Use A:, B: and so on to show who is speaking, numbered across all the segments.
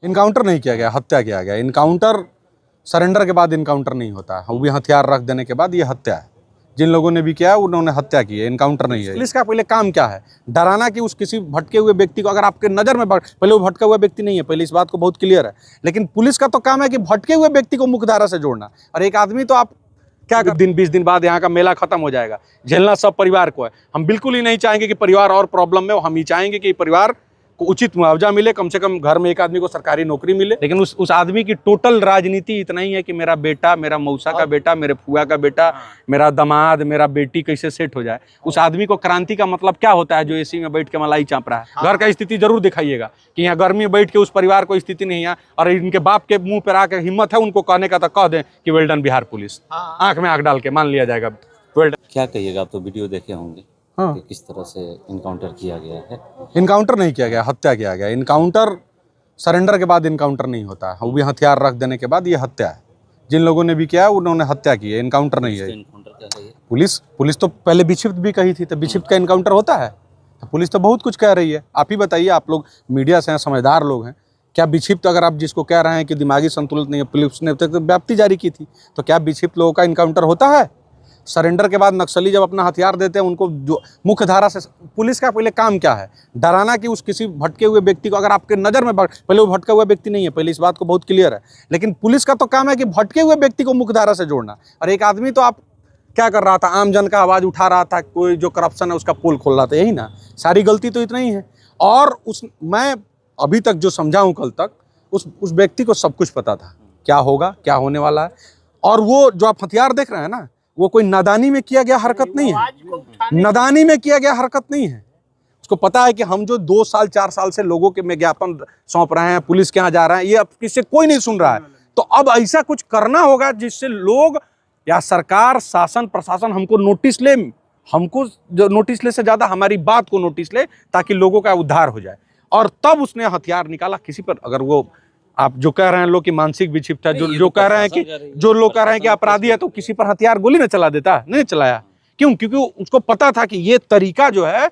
A: Encounter नहीं किया गया, हत्या किया गया। इनकाउंटर सरेंडर के बाद इनकाउंटर नहीं होता है, वो भी हथियार रख देने के बाद ये हत्या है। जिन लोगों ने भी किया उन्होंने हत्या की है, इनकाउंटर नहीं है। पुलिस का पहले काम क्या है? डराना कि उस किसी भटके हुए व्यक्ति को, अगर आपके नज़र में पहले वो भटका हुआ व्यक्ति नहीं है, पहले इस बात को बहुत क्लियर है। लेकिन पुलिस का तो काम है कि भटके हुए व्यक्ति को मुख्यधारा से जोड़ना। और एक आदमी तो आप क्या कर, दिन 20 दिन बाद यहाँ का मेला खत्म हो जाएगा, झेलना सब परिवार को है। हम बिल्कुल ही नहीं चाहेंगे कि परिवार और प्रॉब्लम में हो, हम ही चाहेंगे कि परिवार को उचित मुआवजा मिले, कम से कम घर में एक आदमी को सरकारी नौकरी मिले। लेकिन उस आदमी की टोटल राजनीति इतना ही है कि मेरा बेटा, मेरा मौसा का बेटा, मेरे फुआ का बेटा, मेरा दामाद, मेरा बेटी कैसे सेट हो जाए। उस आदमी को क्रांति का मतलब क्या होता है जो एसी में बैठ के मलाई चाँप रहा है? घर का स्थिति जरूर दिखाइएगा कि यहाँ गर्मी में बैठ के उस परिवार को स्थिति नहीं है, और इनके बाप के मुंह पर आकर हिम्मत है उनको कहने का, तो कह दें कि वेल डन बिहार पुलिस, आंख में आंख डाल के मान लिया जाएगा वेल डन।
B: क्या कहिएगा, आप तो वीडियो देखे होंगे
A: हाँ,
B: कि किस तरह से इनकाउंटर किया गया है।
A: इनकाउंटर नहीं किया गया, हत्या किया गया। इनकाउंटर सरेंडर के बाद इनकाउंटर नहीं होता है, वो भी हथियार रख देने के बाद ये हत्या है। जिन लोगों ने भी किया उन्होंने हत्या की है, इनकाउंटर नहीं है।
B: इनकाउंटर क्या है ये?
A: पुलिस तो पहले विक्षिप्त भी कही थी, तो विक्षिप्त का इनकाउंटर होता है? तो पुलिस तो बहुत कुछ कह रही है। आप ही बताइए, आप लोग मीडिया से हैं, समझदार लोग हैं, क्या विक्षिप्त, अगर आप जिसको कह रहे हैं कि दिमागी संतुलित नहीं है, पुलिस ने तक व्याप्ति जारी की थी, तो क्या विक्षिप्त लोगों का इनकाउंटर होता है? सरेंडर के बाद नक्सली जब अपना हथियार देते हैं उनको जो मुख्य धारा से, पुलिस का पहले काम क्या है? डराना कि उस किसी भटके हुए व्यक्ति को, अगर आपके नज़र में पहले वो भटका हुआ व्यक्ति नहीं है, पहले इस बात को बहुत क्लियर है। लेकिन पुलिस का तो काम है कि भटके हुए व्यक्ति को मुख्य धारा से जोड़ना। और एक आदमी तो आप क्या कर रहा था? आम जन का आवाज़ उठा रहा था, कोई जो करप्शन है उसका पोल खोल रहा था, यही ना? सारी गलती तो इतना ही है। और मैं अभी तक जो समझा हूँ, कल तक उस व्यक्ति को सब कुछ पता था, क्या होगा, क्या होने वाला है। और वो जो आप हथियार देख रहे हैं ना, वो कोई नादानी में किया गया हरकत नहीं है, नादानी में किया गया हरकत नहीं है। उसको पता है कि हम जो 2 साल 4 साल से लोगों के में ज्ञापन सौंप रहे हैं, पुलिस के यहाँ जा रहे हैं, ये अब किससे कोई नहीं सुन रहा है। तो अब ऐसा कुछ करना होगा जिससे लोग या सरकार, शासन, प्रशासन हमको नोटिस ले, हमको जो नोटिस ले से ज़्यादा हमारी बात को नोटिस ले, ताकि लोगों का उद्धार हो जाए। और तब उसने हथियार निकाला किसी पर। अगर वो आप जो कह रहे हैं लोग कि मानसिक विक्षिप्त है, जो कह रहे हैं कि जो लोग कह रहे हैं कि अपराधी है, तो किसी पर हथियार गोली न चला देता? नहीं चलाया। क्यों? क्योंकि उसको पता था कि ये तरीका जो है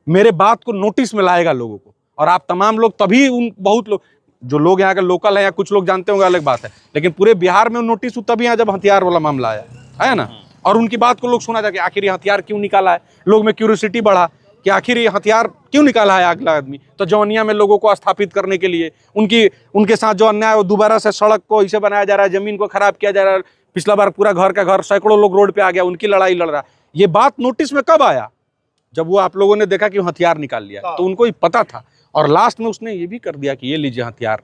A: मेरे बात को नोटिस में लाएगा लोगों को। और आप तमाम लोग तभी, उन बहुत लोग जो लोग यहाँ के लोकल हैं या कुछ लोग जानते होंगे, अलग बात है, लेकिन पूरे बिहार में नोटिस तभी यहाँ जब हथियार वाला मामला आया है ना। और उनकी बात को लोग सुना जाके आखिर ये हथियार क्यों निकाला है, लोग में क्यूरियोसिटी बढ़ा कि आखिर ये हथियार क्यों निकाला है अगला आदमी। तो जौनिया में लोगों को स्थापित करने के लिए, उनके साथ जो अन्याय, वो दोबारा से सड़क को इसे बनाया जा रहा है, जमीन को खराब किया जा रहा है। पिछला बार पूरा घर का घर, सैकड़ों लोग रोड पे आ गया, उनकी लड़ाई लड़ रहा है। ये बात नोटिस में कब आया? जब वो आप लोगों ने देखा कि वो हथियार निकाल लिया, तो उनको ही पता था। और लास्ट में उसने ये भी कर दिया कि ये लीजिए हथियार,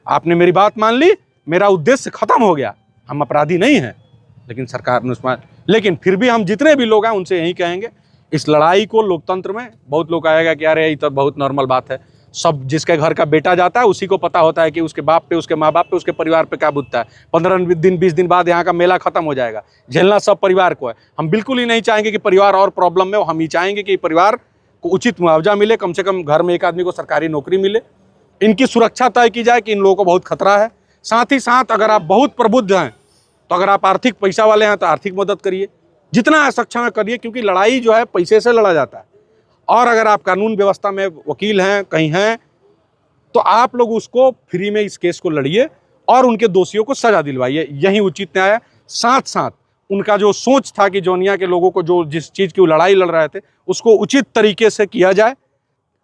A: आपने मेरी बात मान ली, मेरा उद्देश्य खत्म हो गया, हम अपराधी नहीं हैं। लेकिन सरकार ने उसमें, लेकिन फिर भी हम जितने भी लोग हैं उनसे यही कहेंगे, इस लड़ाई को लोकतंत्र में बहुत लोग आएगा कि अरे ये तो बहुत नॉर्मल बात है। सब जिसके घर का बेटा जाता है उसी को पता होता है कि उसके बाप पे, उसके माँ बाप पे, उसके परिवार पे क्या बुझता है। 15 दिन 20 दिन बाद यहाँ का मेला खत्म हो जाएगा, झेलना सब परिवार को है। हम बिल्कुल ही नहीं चाहेंगे कि परिवार और प्रॉब्लम में हो, हम ही चाहेंगे कि परिवार को उचित मुआवजा मिले, कम से कम घर में एक आदमी को सरकारी नौकरी मिले, इनकी सुरक्षा तय की जाए कि इन लोगों को बहुत खतरा है। साथ ही साथ अगर आप बहुत प्रबुद्ध हैं, तो अगर आप आर्थिक पैसा वाले हैं तो आर्थिक मदद करिए, जितना सक्षम है करिए, क्योंकि लड़ाई जो है पैसे से लड़ा जाता है। और अगर आप कानून व्यवस्था में वकील हैं, कहीं हैं, तो आप लोग उसको फ्री में इस केस को लड़िए और उनके दोषियों को सजा दिलवाइए, यही उचित न्याय है। साथ साथ उनका जो सोच था कि जौनिया के लोगों को जो जिस चीज़ की वो लड़ाई लड़ रहे थे उसको उचित तरीके से किया जाए,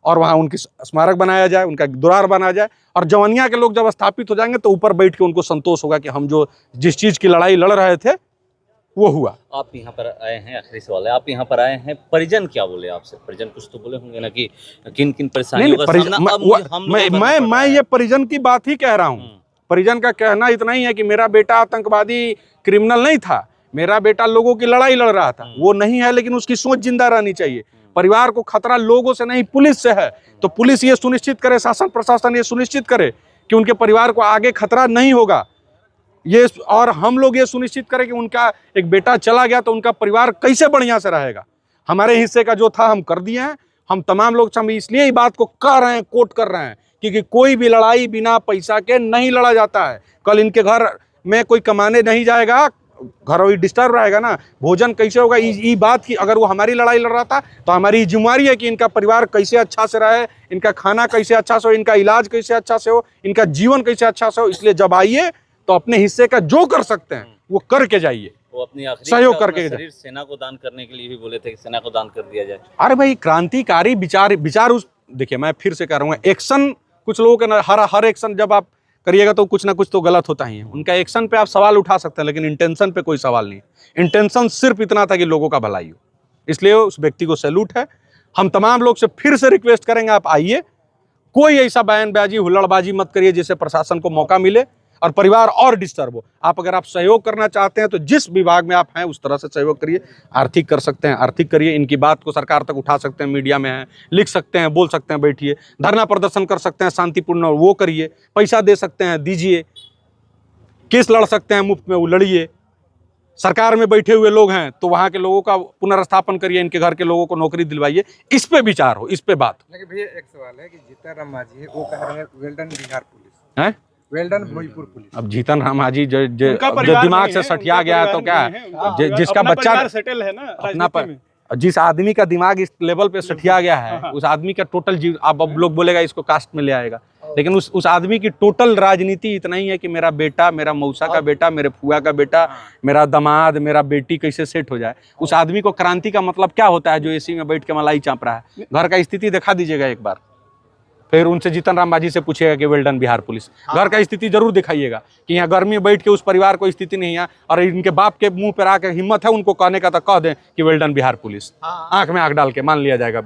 A: और वहाँ उनकी स्मारक बनाया जाए, उनका द्वार बनाया जाए। और जौनिया के लोग जब स्थापित हो जाएंगे तो ऊपर बैठ के उनको संतोष होगा कि हम जो जिस चीज़ की लड़ाई लड़ रहे थे वो हुआ।
B: आप यहाँ पर आए हैं, आखिरी सवाल है, आप यहाँ पर आए हैं, परिजन क्या बोले आपसे? परिजन कुछ तो बोले होंगे ना कि किन किन परेशानियों का सामना।
A: मैं ये परिजन की बात ही कह रहा हूँ। परिजन का कहना इतना ही है कि मेरा बेटा आतंकवादी क्रिमिनल नहीं था, मेरा बेटा लोगों की लड़ाई लड़ रहा था, वो नहीं है, लेकिन उसकी सोच जिंदा रहनी चाहिए। परिवार को खतरा लोगों से नहीं, पुलिस से है। तो पुलिस ये सुनिश्चित करे, शासन प्रशासन ये सुनिश्चित करे कि उनके परिवार को आगे खतरा नहीं होगा, ये, और हम लोग ये सुनिश्चित करें कि उनका एक बेटा चला गया तो उनका परिवार कैसे बढ़िया से रहेगा। हमारे हिस्से का जो था हम कर दिए हैं। हम तमाम लोग हम इसलिए ही बात को कह रहे हैं, कोट कर रहे हैं, क्योंकि कोई भी लड़ाई बिना पैसा के नहीं लड़ा जाता है। कल इनके घर में कोई कमाने नहीं जाएगा, घर वही डिस्टर्ब रहेगा ना, भोजन कैसे होगा, ये बात की अगर वो हमारी लड़ाई लड़ रहा था तो हमारी जिम्मेवारी है कि इनका परिवार कैसे अच्छा से रहे, इनका खाना कैसे अच्छा से हो, इनका इलाज कैसे अच्छा से हो, इनका जीवन कैसे अच्छा से हो। इसलिए जब आइए तो अपने हिस्से का जो कर सकते हैं वो करके जाइए।
B: वो अपनी आखिरी
A: सहयोग
B: अपना
A: करके
B: शरीर सेना को दान करने के लिए भी बोले थे कि सेना को दान कर दिया जाए।
A: अरे भाई क्रांतिकारी विचार उस, देखिए मैं फिर से कह रहा हूँ, एक्शन कुछ लोगों के ना, हर एक्शन जब आप करिएगा तो कुछ ना कुछ तो गलत होता ही है। उनका एक्शन पे आप सवाल उठा सकते हैं लेकिन इंटेंशन पे कोई सवाल नहीं। इंटेंशन सिर्फ इतना था कि लोगों का भलाई हो, इसलिए उस व्यक्ति को सैल्यूट है। हम तमाम लोग से फिर से रिक्वेस्ट करेंगे, आप आइए, कोई ऐसा बयानबाजी हुल्लड़बाजी मत करिए जिससे प्रशासन को मौका मिले और परिवार और डिस्टर्ब हो। अगर आप सहयोग करना चाहते हैं तो जिस विभाग में आप हैं उस तरह से सहयोग करिए। आर्थिक कर सकते हैं आर्थिक करिए, इनकी बात को सरकार तक उठा सकते हैं, मीडिया में हैं, लिख सकते हैं, बोल सकते हैं, बैठिए, धरना प्रदर्शन कर सकते हैं शांतिपूर्ण, वो करिए, पैसा दे सकते हैं दीजिए, केस लड़ सकते हैं मुफ्त में, वो लड़िए। सरकार में बैठे हुए लोग हैं तो वहाँ के लोगों का पुनर्स्थापन करिए, इनके घर के लोगों को नौकरी दिलवाइए। इस पे विचार हो, इस पे बात।
C: लेकिन भैया एक सवाल है कि जीतन राम मांझी है वो कह रहे हैं वेल्डन बिहार पुलिस
A: हैं,
C: वेल्डन भोजपुर पुलिस।
A: अब जीतन राम मांझी जो दिमाग से सठिया गया है तो क्या है, जिसका बच्चा
D: सेटल है ना
A: अपना पर, जिस आदमी का दिमाग इस लेवल पे सठिया गया है उस आदमी का टोटल जीव, अब लोग बोलेगा इसको कास्ट में ले आएगा, लेकिन उस आदमी की टोटल राजनीति इतना ही है कि मेरा बेटा, मेरा मौसा का बेटा, मेरे फुआ का बेटा, मेरा दामाद, मेरा बेटी कैसे सेट हो जाए। उस आदमी को क्रांति का मतलब क्या होता है जो एसी में बैठ के मलाई चाँप रहा है। घर का स्थिति दिखा दीजिएगा एक बार, फिर उनसे जीतन राम मांझी से पूछिएगा कि वेल्डन बिहार पुलिस। घर का स्थिति जरूर दिखाइएगा कि यहाँ गर्मी में बैठ के उस परिवार को स्थिति नहीं है, और इनके बाप के मुंह पर आकर हिम्मत है उनको कहने का तो कह दें कि वेल्डन बिहार पुलिस, आंख में आंख डाल के मान लिया जाएगा।